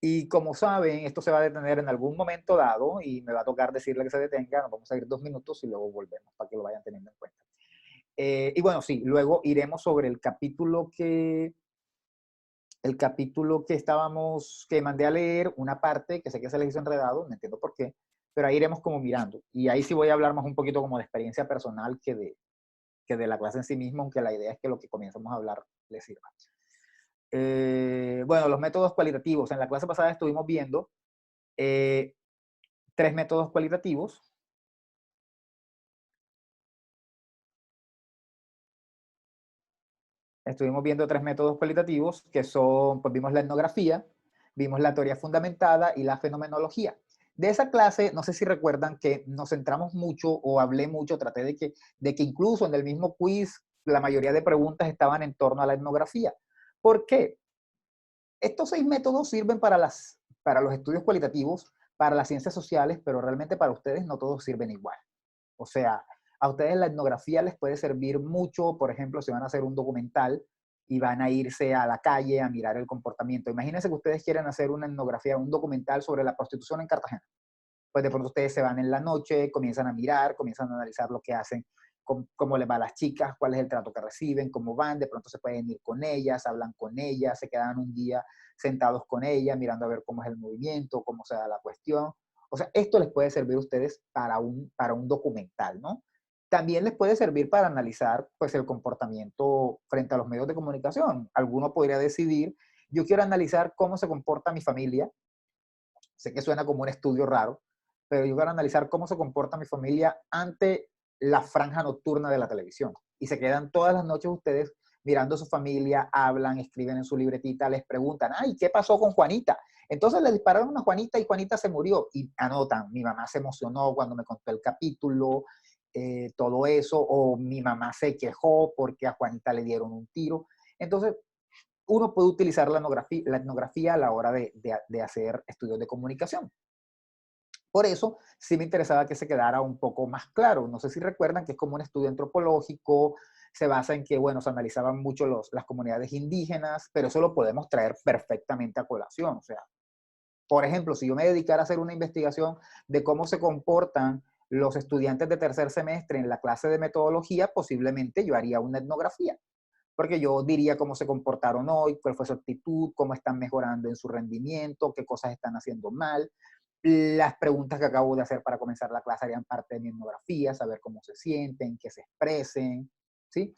Y como saben, esto se va a detener en algún momento dado y me va a tocar decirle que se detenga. Nos vamos a ir 2 minutos y luego volvemos para que lo vayan teniendo en cuenta. Y bueno, sí, luego iremos sobre el capítulo que estábamos, que mandé a leer, una parte que sé que se les hizo enredado, no entiendo por qué, pero ahí iremos como mirando. Y ahí sí voy a hablar más un poquito como de experiencia personal que de la clase en sí misma, aunque la idea es que lo que comenzamos a hablar les sirva. Bueno, los métodos cualitativos. En la clase pasada estuvimos viendo eh, 3 métodos cualitativos. Estuvimos viendo 3 métodos cualitativos que son, pues vimos la etnografía, vimos la teoría fundamentada y la fenomenología. De esa clase, no sé si recuerdan que nos centramos mucho o hablé mucho, traté de que incluso en el mismo quiz la mayoría de preguntas estaban en torno a la etnografía. ¿Por qué? Estos 6 métodos sirven para los estudios cualitativos, para las ciencias sociales, pero realmente para ustedes no todos sirven igual. O sea, a ustedes la etnografía les puede servir mucho, por ejemplo, si van a hacer un documental y van a irse a la calle a mirar el comportamiento. Imagínense que ustedes quieren hacer una etnografía, un documental sobre la prostitución en Cartagena. Pues de pronto ustedes se van en la noche, comienzan a mirar, comienzan a analizar lo que hacen, cómo les va a las chicas, cuál es el trato que reciben, cómo van, de pronto se pueden ir con ellas, hablan con ellas, se quedan un día sentados con ellas, mirando a ver cómo es el movimiento, cómo se da la cuestión. O sea, esto les puede servir a ustedes para un documental, ¿no? También les puede servir para analizar pues, el comportamiento frente a los medios de comunicación. Alguno podría decidir, yo quiero analizar cómo se comporta mi familia. Sé que suena como un estudio raro, pero yo quiero analizar cómo se comporta mi familia ante la franja nocturna de la televisión. Y se quedan todas las noches ustedes mirando a su familia, hablan, escriben en su libretita, les preguntan, ay, ¿qué pasó con Juanita? Entonces le dispararon a Juanita y Juanita se murió. Y anotan, mi mamá se emocionó cuando me contó el capítulo, todo eso, o mi mamá se quejó porque a Juanita le dieron un tiro. Entonces, uno puede utilizar la etnografía a la hora de hacer estudios de comunicación. Por eso sí me interesaba que se quedara un poco más claro. No sé si recuerdan que es como un estudio antropológico, se basa en que, bueno, se analizaban mucho las comunidades indígenas, pero eso lo podemos traer perfectamente a colación. O sea, por ejemplo, si yo me dedicara a hacer una investigación de cómo se comportan los estudiantes de tercer semestre en la clase de metodología, posiblemente yo haría una etnografía, porque yo diría cómo se comportaron hoy, cuál fue su actitud, cómo están mejorando en su rendimiento, qué cosas están haciendo mal. Las preguntas que acabo de hacer para comenzar la clase harían parte de mi etnografía, saber cómo se sienten, qué se expresen, ¿sí?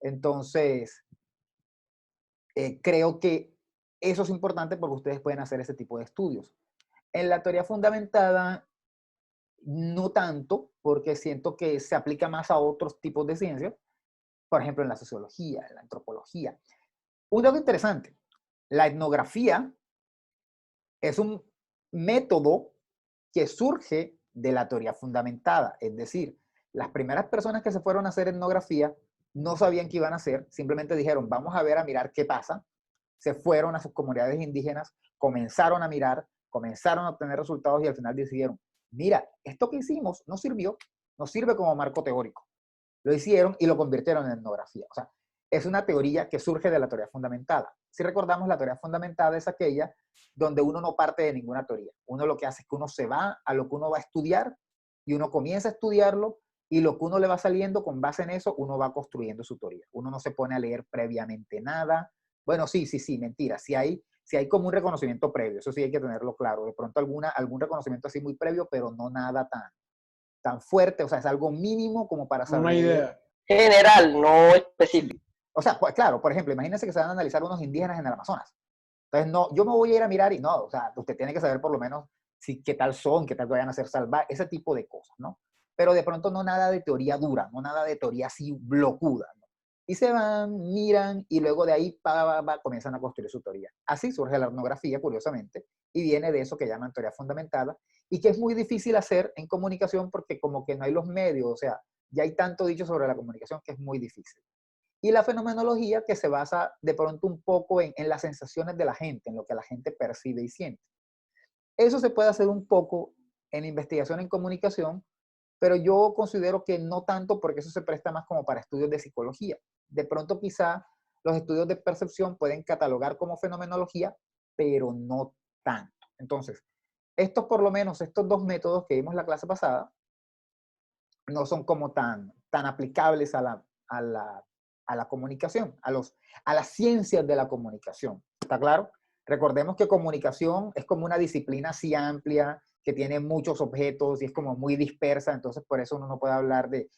Entonces, creo que eso es importante porque ustedes pueden hacer ese tipo de estudios. En la teoría fundamentada, no tanto, porque siento que se aplica más a otros tipos de ciencias, por ejemplo, en la sociología, en la antropología. Un dato interesante, la etnografía es un método que surge de la teoría fundamentada, es decir, las primeras personas que se fueron a hacer etnografía no sabían qué iban a hacer, simplemente dijeron, vamos a ver, a mirar qué pasa, se fueron a sus comunidades indígenas, comenzaron a mirar, comenzaron a obtener resultados y al final decidieron, mira, esto que hicimos no sirvió, no sirve como marco teórico. Lo hicieron y lo convirtieron en etnografía. O sea, es una teoría que surge de la teoría fundamentada. Si recordamos, la teoría fundamentada es aquella donde uno no parte de ninguna teoría. Uno lo que hace es que uno se va a lo que uno va a estudiar y uno comienza a estudiarlo y lo que uno le va saliendo con base en eso, uno va construyendo su teoría. Uno no se pone a leer previamente nada. Bueno, sí, mentira. Si hay como un reconocimiento previo, eso sí hay que tenerlo claro. De pronto algún reconocimiento así muy previo, pero no nada tan fuerte, o sea, es algo mínimo como para Una saber. idea. General, no Sí. específico. O sea, pues claro, por ejemplo, imagínense que se van a analizar unos indígenas en el Amazonas. Entonces, no, yo me voy a ir a mirar y no, o sea, usted tiene que saber por lo menos si, qué tal son, qué tal vayan a ser salvar, ese tipo de cosas, ¿no? Pero de pronto no nada de teoría dura, no nada de teoría así blocuda, ¿no? Y se van, miran y luego de ahí comienzan a construir su teoría. Así surge la etnografía, curiosamente, y viene de eso que llaman teoría fundamentada y que es muy difícil hacer en comunicación porque como que no hay los medios, o sea, ya hay tanto dicho sobre la comunicación que es muy difícil. Y la fenomenología que se basa de pronto un poco en las sensaciones de la gente, en lo que la gente percibe y siente. Eso se puede hacer un poco en investigación en comunicación, pero yo considero que no tanto porque eso se presta más como para estudios de psicología. De pronto quizá los estudios de percepción pueden catalogar como fenomenología, pero no tanto. Entonces, estos por lo menos, estos dos métodos que vimos la clase pasada, no son como tan aplicables a la comunicación, a las ciencias de la comunicación. ¿Está claro? Recordemos que comunicación es como una disciplina así amplia, que tiene muchos objetos y es como muy dispersa, entonces por eso uno no puede hablar de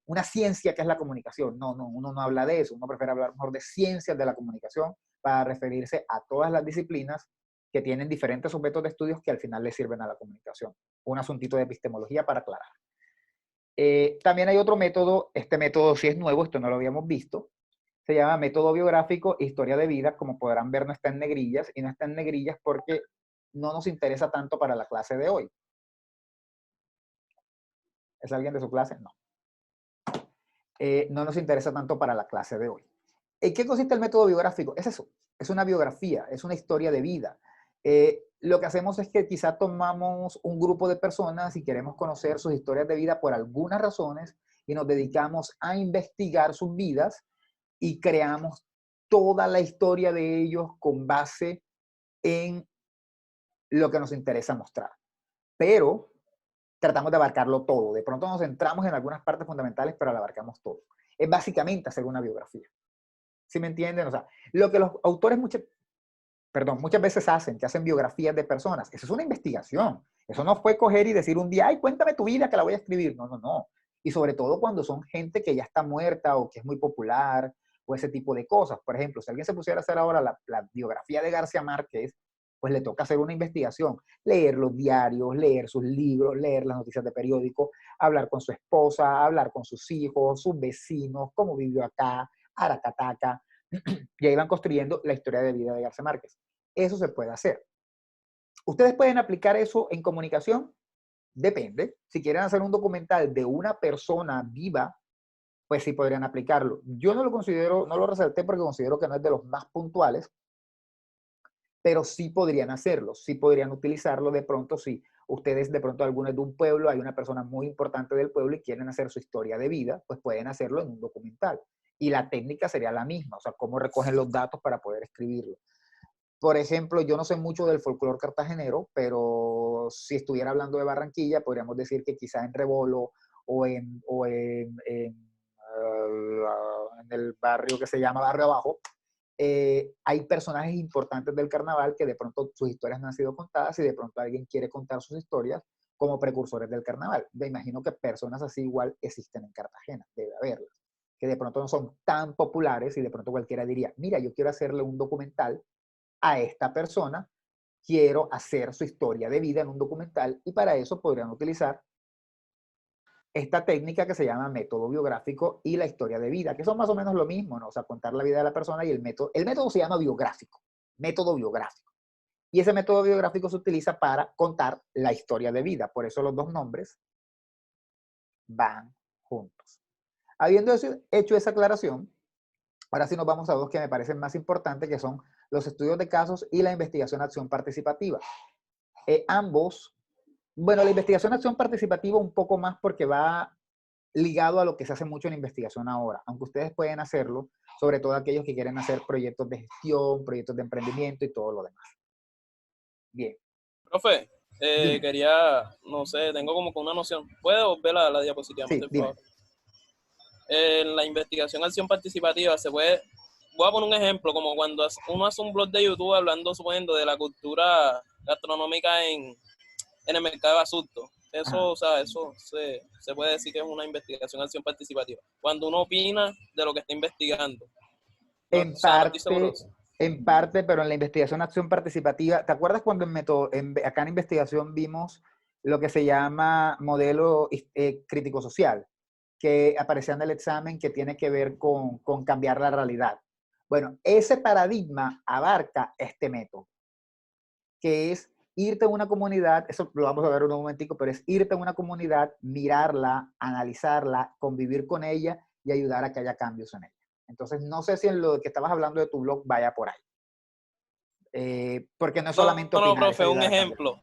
una ciencia que es la comunicación. No, uno no habla de eso, uno prefiere hablar mejor de ciencias de la comunicación para referirse a todas las disciplinas que tienen diferentes objetos de estudios que al final le sirven a la comunicación. Un asuntito de epistemología para aclarar. También hay otro método, este método sí es nuevo, esto no lo habíamos visto, se llama método biográfico historia de vida, como podrán ver no está en negrillas, y no está en negrillas porque no nos interesa tanto para la clase de hoy. ¿Es alguien de su clase? No. No nos interesa tanto para la clase de hoy. ¿En qué consiste el método biográfico? Es eso, es una biografía, es una historia de vida. Lo que hacemos es que quizá tomamos un grupo de personas y queremos conocer sus historias de vida por algunas razones y nos dedicamos a investigar sus vidas y creamos toda la historia de ellos con base en lo que nos interesa mostrar. Pero tratamos de abarcarlo todo. De pronto nos centramos en algunas partes fundamentales, pero lo abarcamos todo. Es básicamente hacer una biografía. ¿Sí me entienden? O sea, lo que los autores muchas veces hacen, que hacen biografías de personas, eso es una investigación. Eso no fue coger y decir un día, ay, cuéntame tu vida que la voy a escribir. No. Y sobre todo cuando son gente que ya está muerta o que es muy popular o ese tipo de cosas. Por ejemplo, si alguien se pusiera a hacer ahora la biografía de García Márquez, pues le toca hacer una investigación, leer los diarios, leer sus libros, leer las noticias de periódico, hablar con su esposa, hablar con sus hijos, sus vecinos, cómo vivió acá, Aracataca, y ahí van construyendo la historia de vida de García Márquez. Eso se puede hacer. ¿Ustedes pueden aplicar eso en comunicación? Depende. Si quieren hacer un documental de una persona viva, pues sí podrían aplicarlo. Yo no lo considero, no lo resalté porque considero que no es de los más puntuales, pero sí podrían hacerlo, sí podrían utilizarlo de pronto si ustedes de pronto algunos de un pueblo, hay una persona muy importante del pueblo y quieren hacer su historia de vida, pues pueden hacerlo en un documental. Y la técnica sería la misma, o sea, cómo recogen los datos para poder escribirlo. Por ejemplo, yo no sé mucho del folclore cartagenero, pero si estuviera hablando de Barranquilla, podríamos decir que quizá en Rebolo o en el barrio que se llama Barrio Abajo, hay personajes importantes del carnaval que de pronto sus historias no han sido contadas y de pronto alguien quiere contar sus historias como precursores del carnaval. Me imagino que personas así igual existen en Cartagena, debe haberlas, que de pronto no son tan populares y de pronto cualquiera diría, mira, yo quiero hacerle un documental a esta persona, quiero hacer su historia de vida en un documental y para eso podrían utilizar esta técnica que se llama método biográfico y la historia de vida, que son más o menos lo mismo, ¿no? O sea, contar la vida de la persona y el método se llama biográfico, método biográfico. Y ese método biográfico se utiliza para contar la historia de vida, por eso los dos nombres van juntos. Habiendo hecho esa aclaración, ahora sí nos vamos a dos que me parecen más importantes, que son los estudios de casos y la investigación acción participativa. Ambos, bueno, la investigación acción participativa un poco más porque va ligado a lo que se hace mucho en investigación ahora, aunque ustedes pueden hacerlo, sobre todo aquellos que quieren hacer proyectos de gestión, proyectos de emprendimiento y todo lo demás. Bien. Profe, Dime. quería, no sé, tengo como que una noción. ¿Puede volver a la diapositiva, Sí, por dime. favor? En la investigación acción participativa se puede, voy a poner un ejemplo, como cuando uno hace un blog de YouTube hablando, suponiendo, de la cultura gastronómica en el mercado de asuntos. Eso, Ajá. o sea, eso se puede decir que es una investigación acción participativa. Cuando uno opina de lo que está investigando. No, o sea, no estoy seguro. En parte, pero en la investigación acción participativa, ¿te acuerdas cuando acá en investigación vimos lo que se llama modelo crítico social, que aparecía en el examen que tiene que ver con cambiar la realidad? Bueno, ese paradigma abarca este método, que es irte a una comunidad, eso lo vamos a ver en un momentico, pero es irte a una comunidad, mirarla, analizarla, convivir con ella y ayudar a que haya cambios en ella. Entonces, no sé si en lo que estabas hablando de tu blog vaya por ahí. Porque no es No, solamente no, opinar, es profe, un ayudar a cambiar. ejemplo.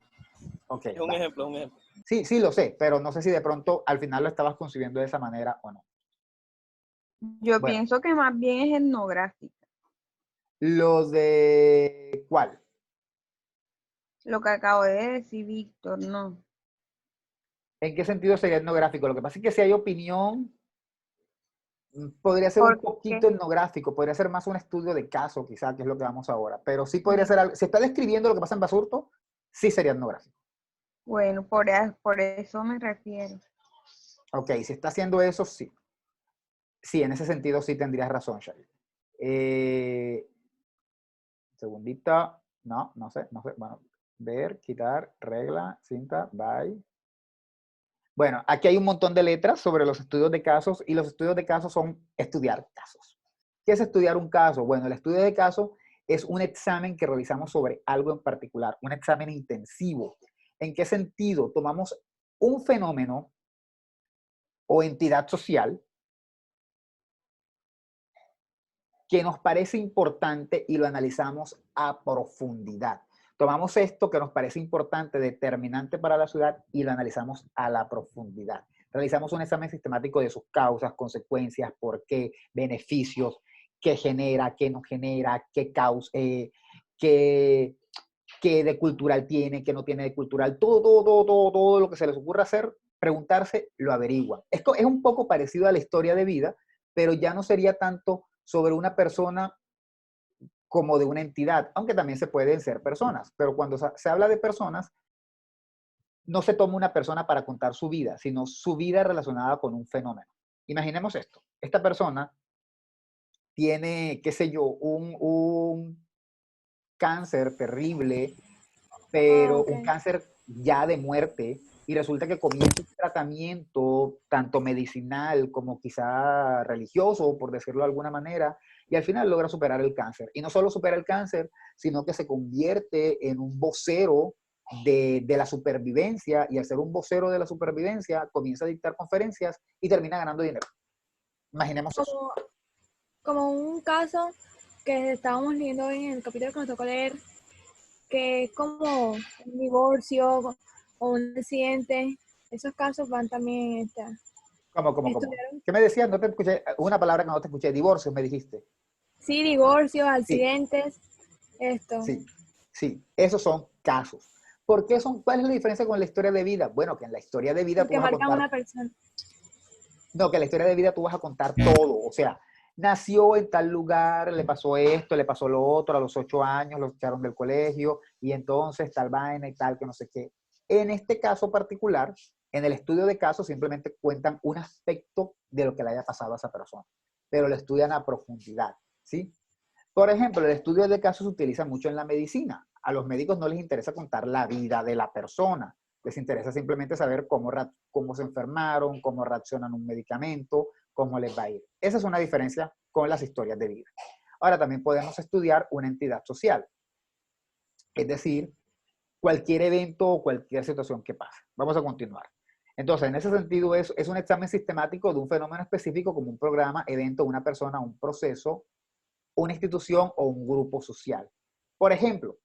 Ok, Es un va. ejemplo, es un ejemplo. Sí, sí lo sé, pero no sé si de pronto al final lo estabas concibiendo de esa manera o no. Yo Bueno, pienso que más bien es etnográfica. los de... ¿Cuál? Lo que acabo de decir, Víctor, no. ¿En qué sentido sería etnográfico? Lo que pasa es que si hay opinión, podría ser un Porque, poquito etnográfico, podría ser más un estudio de caso, quizá, que es lo que vamos ahora. Pero sí podría sí, ser algo. Si está describiendo lo que pasa en Basurto, sí sería etnográfico. bueno, por eso me refiero. Ok, si está haciendo eso, sí. Sí, en ese sentido sí tendrías razón, Shai. Segundita. No, no sé, no sé. Bueno, ver, quitar, regla, cinta, bye. Bueno, aquí hay un montón de letras sobre los estudios de casos y los estudios de casos son estudiar casos. ¿Qué es estudiar un caso? Bueno, el estudio de caso es un examen que realizamos sobre algo en particular, un examen intensivo. ¿En qué sentido? Tomamos un fenómeno o entidad social que nos parece importante y lo analizamos a profundidad. Tomamos esto que nos parece importante, determinante para la ciudad, y lo analizamos a la profundidad. Realizamos un examen sistemático de sus causas, consecuencias, por qué, beneficios, qué genera, qué no genera, qué causa, qué, qué de cultural tiene, qué no tiene de cultural. Todo lo que se les ocurra hacer, preguntarse, lo averiguan. Es un poco parecido a la historia de vida, pero ya no sería tanto sobre una persona como de una entidad, aunque también se pueden ser personas, pero cuando se habla de personas, no se toma una persona para contar su vida, sino su vida relacionada con un fenómeno. Imaginemos esto, esta persona tiene, qué sé yo, un cáncer terrible, Ah, pero ok. un cáncer ya de muerte, y resulta que comienza un tratamiento tanto medicinal como quizá religioso, por decirlo de alguna manera, y al final logra superar el cáncer. Y no solo supera el cáncer, sino que se convierte en un vocero de la supervivencia, y al ser un vocero de la supervivencia, comienza a dictar conferencias y termina ganando dinero. Imaginemos eso. Como, como un caso que estábamos leyendo en el capítulo que nos tocó leer, que es como un divorcio o un accidente. Esos casos van también en esta. ¿Cómo? Estudiaron, ¿Qué me decías? No te escuché, una palabra que no te escuché, divorcios me dijiste. sí, divorcios, Sí, accidentes, esto. sí, sí, esos son casos. ¿Por qué son? ¿Cuál es la diferencia con la historia de vida? Bueno, que en la historia de vida tú Porque vas a marcan contar, una persona. no, que en la historia de vida tú vas a contar todo, o sea, nació en tal lugar, le pasó esto, le pasó lo otro, a los 8 años lo echaron del colegio y entonces tal vaina y tal, que no sé qué. En este caso particular, en el estudio de casos simplemente cuentan un aspecto de lo que le haya pasado a esa persona, pero lo estudian a profundidad, ¿sí? Por ejemplo, el estudio de casos se utiliza mucho en la medicina. A los médicos no les interesa contar la vida de la persona. Les interesa simplemente saber cómo se enfermaron, cómo reaccionan un medicamento, cómo les va a ir. Esa es una diferencia con las historias de vida. Ahora, también podemos estudiar una entidad social, es decir, cualquier evento o cualquier situación que pase. Vamos a continuar. Entonces, en ese sentido, es un examen sistemático de un fenómeno específico como un programa, evento, una persona, un proceso, una institución o un grupo social. Por ejemplo,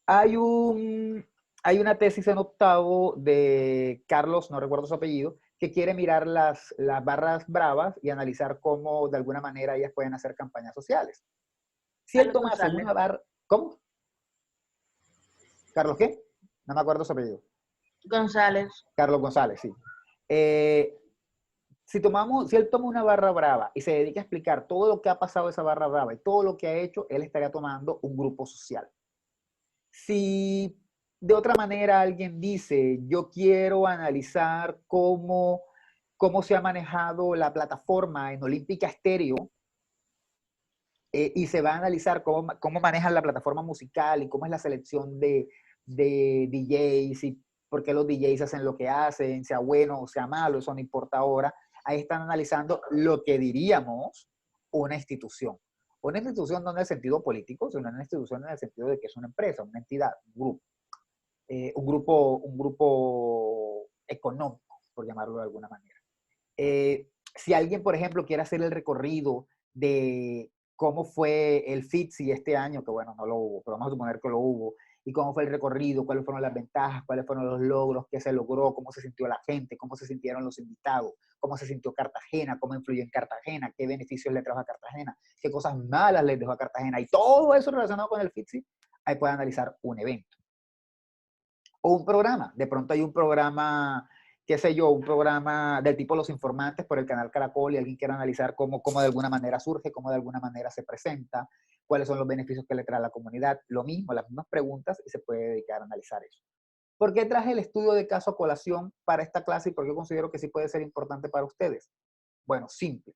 hay, un, hay una tesis en octavo de Carlos, no recuerdo su apellido, que quiere mirar las barras bravas y analizar cómo de alguna manera ellas pueden hacer campañas sociales. Si él Carlos tomase González. una barra... ¿Cómo? ¿Carlos qué? No me acuerdo su apellido. González. Carlos González, sí. Eh, si él toma una barra brava y se dedica a explicar todo lo que ha pasado esa barra brava y todo lo que ha hecho, él estaría tomando un grupo social. Si de otra manera alguien dice, yo quiero analizar cómo se ha manejado la plataforma en Olímpica Estéreo, y se va a analizar cómo manejan la plataforma musical y cómo es la selección de DJs y por qué los DJs hacen lo que hacen, sea bueno o sea malo, eso no importa ahora. Ahí están analizando lo que diríamos una institución. Una institución no en el sentido político, sino una institución en el sentido de que es una empresa, una entidad, un grupo. Un grupo económico, por llamarlo de alguna manera. Si alguien, por ejemplo, quiere hacer el recorrido de cómo fue el FITSI este año, que bueno, no lo hubo, pero vamos a suponer que lo hubo, y cómo fue el recorrido, cuáles fueron las ventajas, cuáles fueron los logros, qué se logró, cómo se sintió la gente, cómo se sintieron los invitados, cómo se sintió Cartagena, cómo influyó en Cartagena, qué beneficios le trajo a Cartagena, qué cosas malas le dejó a Cartagena, y todo eso relacionado con el FITSI, ahí puede analizar un evento. O un programa. De pronto hay un programa, qué sé yo, un programa del tipo Los Informantes por el canal Caracol y alguien quiere analizar cómo de alguna manera surge, cómo de alguna manera se presenta, cuáles son los beneficios que le trae a la comunidad. Lo mismo, las mismas preguntas y se puede dedicar a analizar eso. ¿Por qué traje el estudio de caso a colación para esta clase y por qué considero que sí puede ser importante para ustedes? Bueno, simple.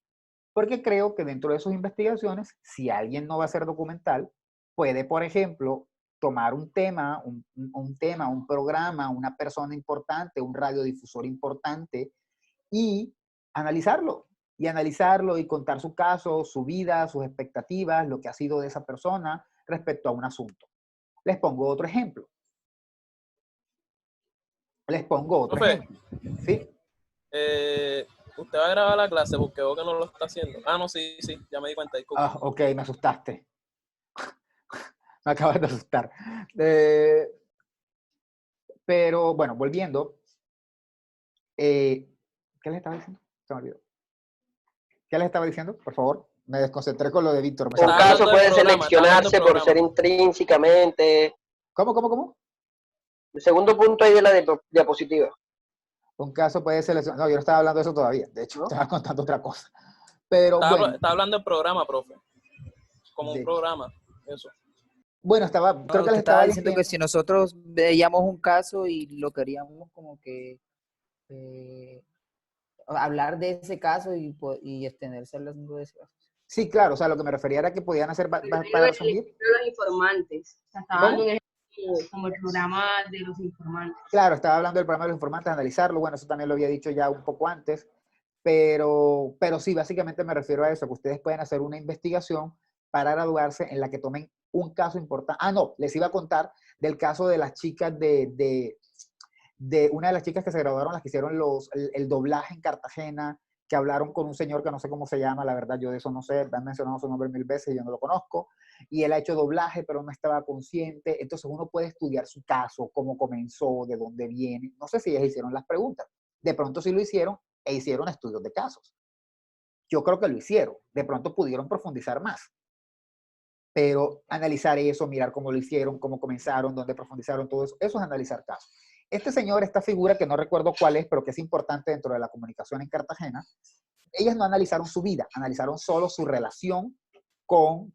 Porque creo que dentro de sus investigaciones, si alguien no va a hacer documental, puede, por ejemplo, tomar un tema, un programa, una persona importante, un radiodifusor importante y analizarlo. Y analizarlo y contar su caso, su vida, sus expectativas, lo que ha sido de esa persona respecto a un asunto. Les pongo otro ejemplo. Profe, ¿Sí? usted va a grabar la clase porque veo que no lo está haciendo. Ah, no, sí, ya me di cuenta. Disculpe. Ah, ok, me asustaste. Me acabas de asustar. Pero bueno, volviendo. ¿Qué les estaba diciendo? Se me olvidó. ¿Qué les estaba diciendo? Por favor, me desconcentré con lo de Víctor. Un caso puede seleccionarse por ser intrínsecamente. ¿Cómo? El segundo punto ahí de la diapositiva. Un caso puede seleccionar. No, yo no estaba hablando de eso todavía. De hecho, estaba contando otra cosa. Pero bueno. Está hablando del programa, profe. Como un programa. Eso. Bueno, creo que les estaba diciendo que si nosotros veíamos un caso y lo queríamos como que hablar de ese caso y extenderse al asunto de ese caso. Sí, claro, o sea, lo que me refería era que podían hacer para resumir. Los informantes. O sea, estaba dando un ejemplo como el programa de los informantes. Claro, estaba hablando del programa de los informantes, analizarlo. Bueno, eso también lo había dicho ya un poco antes. Pero sí, básicamente me refiero a eso, que ustedes pueden hacer una investigación para graduarse en la que tomen un caso importante. Ah, no, les iba a contar del caso de las chicas de una de las chicas que se graduaron, las que hicieron el doblaje en Cartagena, que hablaron con un señor que no sé cómo se llama, la verdad yo de eso no sé, me han mencionado su nombre 1000 veces y yo no lo conozco, y él ha hecho doblaje pero no estaba consciente, entonces uno puede estudiar su caso, cómo comenzó, de dónde viene, no sé si ellas hicieron las preguntas, de pronto sí lo hicieron e hicieron estudios de casos. Yo creo que lo hicieron, de pronto pudieron profundizar más, pero analizar eso, mirar cómo lo hicieron, cómo comenzaron, dónde profundizaron, todo eso es analizar casos. Este señor, esta figura que no recuerdo cuál es, pero que es importante dentro de la comunicación en Cartagena, ellas no analizaron su vida, analizaron solo su relación con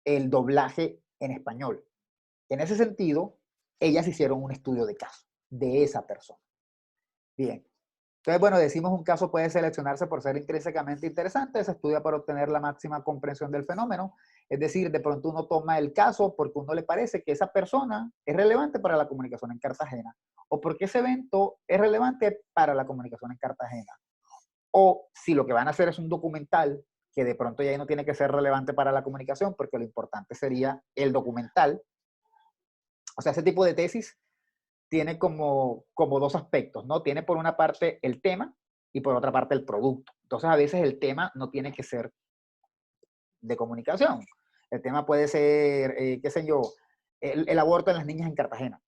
el doblaje en español. En ese sentido, ellas hicieron un estudio de caso de esa persona. Bien. Entonces, bueno, decimos un caso puede seleccionarse por ser intrínsecamente interesante, se estudia para obtener la máxima comprensión del fenómeno, es decir, de pronto uno toma el caso porque a uno le parece que esa persona es relevante para la comunicación en Cartagena, o porque ese evento es relevante para la comunicación en Cartagena. O si lo que van a hacer es un documental, que de pronto ya no tiene que ser relevante para la comunicación, porque lo importante sería el documental. O sea, ese tipo de tesis tiene como dos aspectos, ¿no? Tiene por una parte el tema y por otra parte el producto. Entonces, a veces el tema no tiene que ser de comunicación. El tema puede ser, qué sé yo, el aborto en las niñas en Cartagena.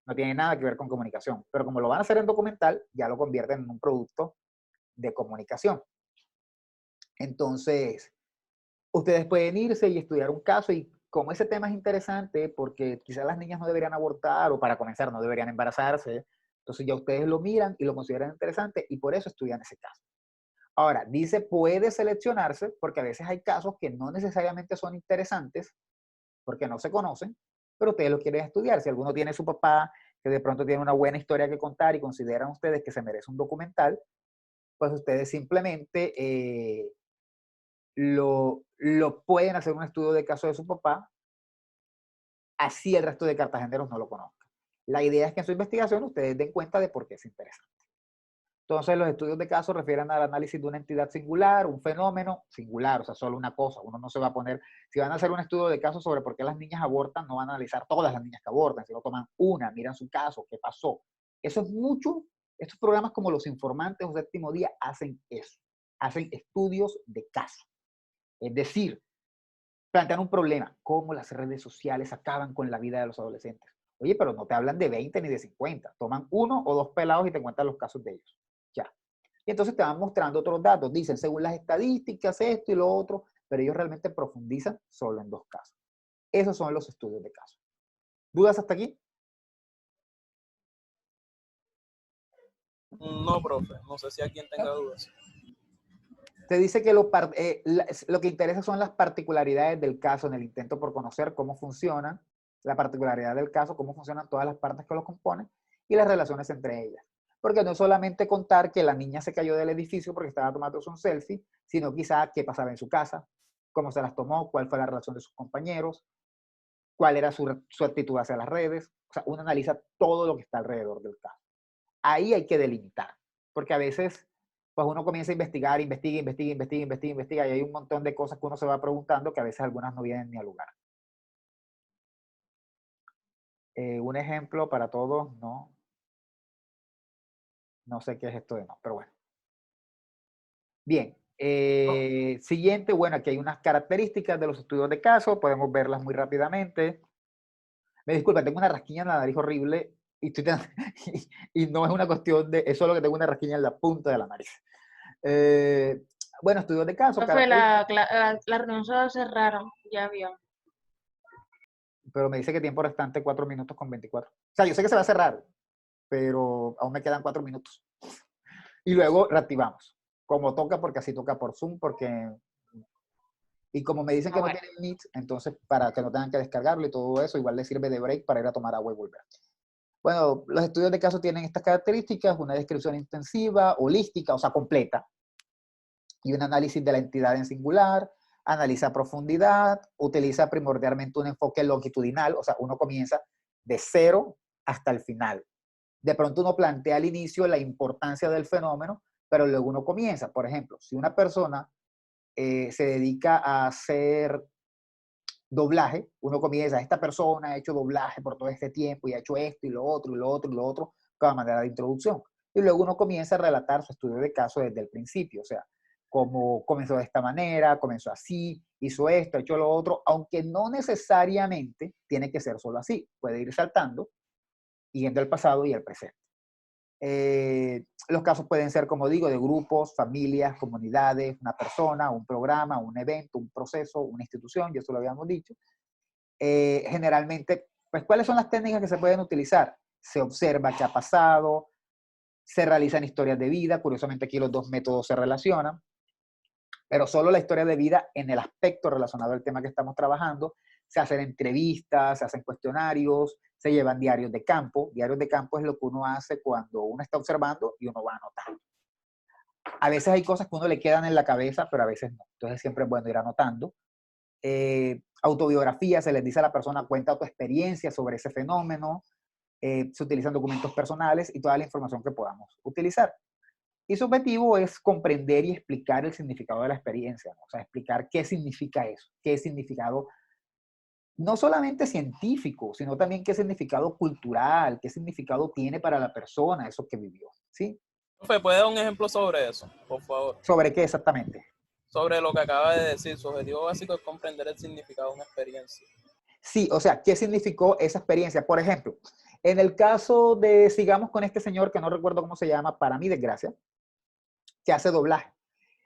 No tiene nada que ver con comunicación. Pero como lo van a hacer en documental, ya lo convierten en un producto de comunicación. Entonces, ustedes pueden irse y estudiar un caso y como ese tema es interesante, porque quizás las niñas no deberían abortar o para comenzar no deberían embarazarse, entonces ya ustedes lo miran y lo consideran interesante y por eso estudian ese caso. Ahora, dice puede seleccionarse porque a veces hay casos que no necesariamente son interesantes porque no se conocen, pero ustedes lo quieren estudiar. Si alguno tiene su papá que de pronto tiene una buena historia que contar y consideran ustedes que se merece un documental, pues ustedes simplemente lo pueden hacer un estudio de caso de su papá, así el resto de cartageneros no lo conozcan. La idea es que en su investigación ustedes den cuenta de por qué es interesante. Entonces, los estudios de caso refieren al análisis de una entidad singular, un fenómeno singular, o sea, solo una cosa. Uno no se va a poner, si van a hacer un estudio de caso sobre por qué las niñas abortan, no van a analizar todas las niñas que abortan, sino toman una, miran su caso, qué pasó. Eso es mucho, estos programas como Los Informantes o Séptimo Día hacen eso, hacen estudios de caso. Es decir, plantean un problema, cómo las redes sociales acaban con la vida de los adolescentes. Oye, pero no te hablan de 20 ni de 50, toman 1 o 2 pelados y te cuentan los casos de ellos. Ya. Y entonces te van mostrando otros datos, dicen según las estadísticas esto y lo otro, pero ellos realmente profundizan solo en 2 casos. Esos son los estudios de caso. ¿Dudas hasta aquí? No, profe, no sé si alguien tenga dudas. Se dice que lo que interesa son las particularidades del caso en el intento por conocer cómo funciona la particularidad del caso, cómo funcionan todas las partes que lo componen y las relaciones entre ellas. Porque no es solamente contar que la niña se cayó del edificio porque estaba tomándose un selfie, sino quizá qué pasaba en su casa, cómo se las tomó, cuál fue la relación de sus compañeros, cuál era su actitud hacia las redes. O sea, uno analiza todo lo que está alrededor del caso. Ahí hay que delimitar, porque a veces pues uno comienza a investigar, investiga, y hay un montón de cosas que uno se va preguntando que a veces algunas no vienen ni al lugar. Un ejemplo para todos, no sé qué es esto de no, pero bueno. Bien, siguiente, bueno, aquí hay unas características de los estudios de caso, podemos verlas muy rápidamente. Me disculpa, tengo una rasquiña en la nariz horrible y no es una cuestión de, es solo que tengo una rasquiña en la punta de la nariz. Bueno, estudios de caso. Profe, la reunión se va a cerrar, ya vio. Pero me dice que tiempo restante 4 minutos con 24. O sea, yo sé que se va a cerrar, pero aún me quedan 4 minutos. Y luego reactivamos, como toca, porque así toca por Zoom, porque... Y como me dicen que no tienen Meet, entonces para que no tengan que descargarlo y todo eso, igual les sirve de break para ir a tomar agua y volver. Bueno, los estudios de caso tienen estas características: una descripción intensiva, holística, o sea, completa, y un análisis de la entidad en singular, analiza a profundidad, utiliza primordialmente un enfoque longitudinal, o sea, uno comienza de cero hasta el final. De pronto uno plantea al inicio la importancia del fenómeno, pero luego uno comienza. Por ejemplo, si una persona se dedica a hacer doblaje, uno comienza, esta persona ha hecho doblaje por todo este tiempo y ha hecho esto y lo otro y lo otro y lo otro, como manera de introducción. Y luego uno comienza a relatar su estudio de caso desde el principio, o sea, cómo comenzó de esta manera, comenzó así, hizo esto, ha hecho lo otro, aunque no necesariamente tiene que ser solo así, puede ir saltando y yendo al pasado y al presente. Los casos pueden ser, como digo, de grupos, familias, comunidades, una persona, un programa, un evento, un proceso, una institución, y eso lo habíamos dicho. Generalmente, pues, ¿cuáles son las técnicas que se pueden utilizar? Se observa qué ha pasado, se realizan historias de vida, curiosamente aquí los dos métodos se relacionan, pero solo la historia de vida en el aspecto relacionado al tema que estamos trabajando. Se hacen entrevistas, se hacen cuestionarios, se llevan diarios de campo. Diarios de campo es lo que uno hace cuando uno está observando y uno va anotando. A veces hay cosas que uno le quedan en la cabeza, pero a veces no. Entonces siempre es bueno ir anotando. Autobiografía, se les dice a la persona, cuenta tu experiencia sobre ese fenómeno. Se utilizan documentos personales y toda la información que podamos utilizar. Y su objetivo es comprender y explicar el significado de la experiencia, ¿no? O sea, explicar qué significa eso, qué significado, no solamente científico, sino también qué significado cultural, qué significado tiene para la persona eso que vivió, ¿sí? Profe, ¿puede dar un ejemplo sobre eso, por favor? ¿Sobre qué exactamente? Sobre lo que acaba de decir, su objetivo básico es comprender el significado de una experiencia. Sí, o sea, ¿qué significó esa experiencia? Por ejemplo, en el caso de, sigamos con este señor que no recuerdo cómo se llama, para mi desgracia, que hace doblaje.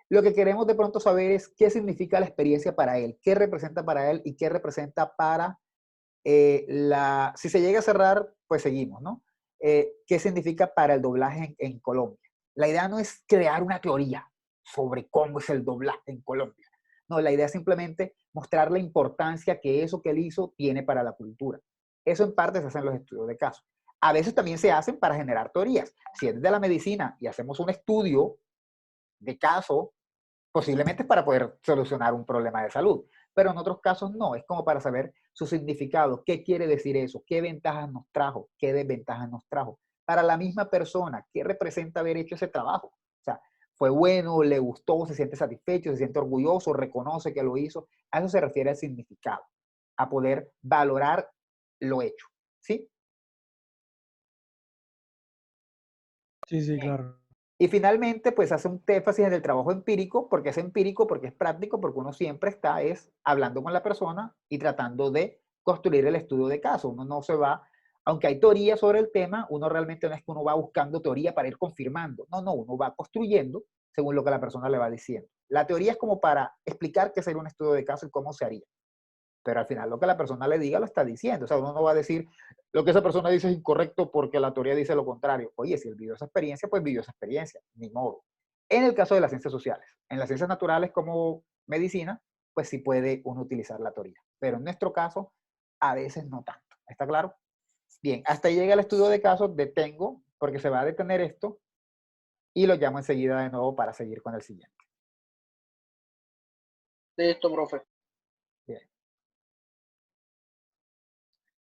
Lo que queremos de pronto saber es qué significa la experiencia para él, qué representa para él y qué representa para si se llega a cerrar, pues seguimos, ¿no? ¿Qué significa para el doblaje en Colombia? La idea no es crear una teoría sobre cómo es el doblaje en Colombia. No, la idea es simplemente mostrar la importancia que eso que él hizo tiene para la cultura. Eso en parte se hace en los estudios de caso. A veces también se hacen para generar teorías. Si es de la medicina y hacemos un estudio de caso, posiblemente es para poder solucionar un problema de salud, pero en otros casos no, es como para saber su significado, qué quiere decir eso, qué ventajas nos trajo, qué desventajas nos trajo. Para la misma persona, ¿qué representa haber hecho ese trabajo? O sea, fue bueno, le gustó, se siente satisfecho, se siente orgulloso, reconoce que lo hizo. A eso se refiere el significado, a poder valorar lo hecho, ¿sí? Sí, claro. Y finalmente, pues hace un énfasis en el trabajo empírico, porque es empírico, porque es práctico, porque uno siempre está hablando con la persona y tratando de construir el estudio de caso. Uno no se va, aunque hay teoría sobre el tema, uno realmente no es que uno va buscando teoría para ir confirmando. No, uno va construyendo según lo que la persona le va diciendo. La teoría es como para explicar qué sería un estudio de caso y cómo se haría. Pero al final lo que la persona le diga lo está diciendo. O sea, uno no va a decir, Lo que esa persona dice es incorrecto porque la teoría dice lo contrario. Oye, si él vivió esa experiencia, pues vivió esa experiencia, ni modo. En el caso de las ciencias sociales, en las ciencias naturales como medicina, pues sí puede uno utilizar la teoría. Pero en nuestro caso, a veces no tanto. ¿Está claro? Bien, hasta ahí llega el estudio de casos, detengo, porque se va a detener esto, y lo llamo enseguida de nuevo para seguir con el siguiente. Listo, profe.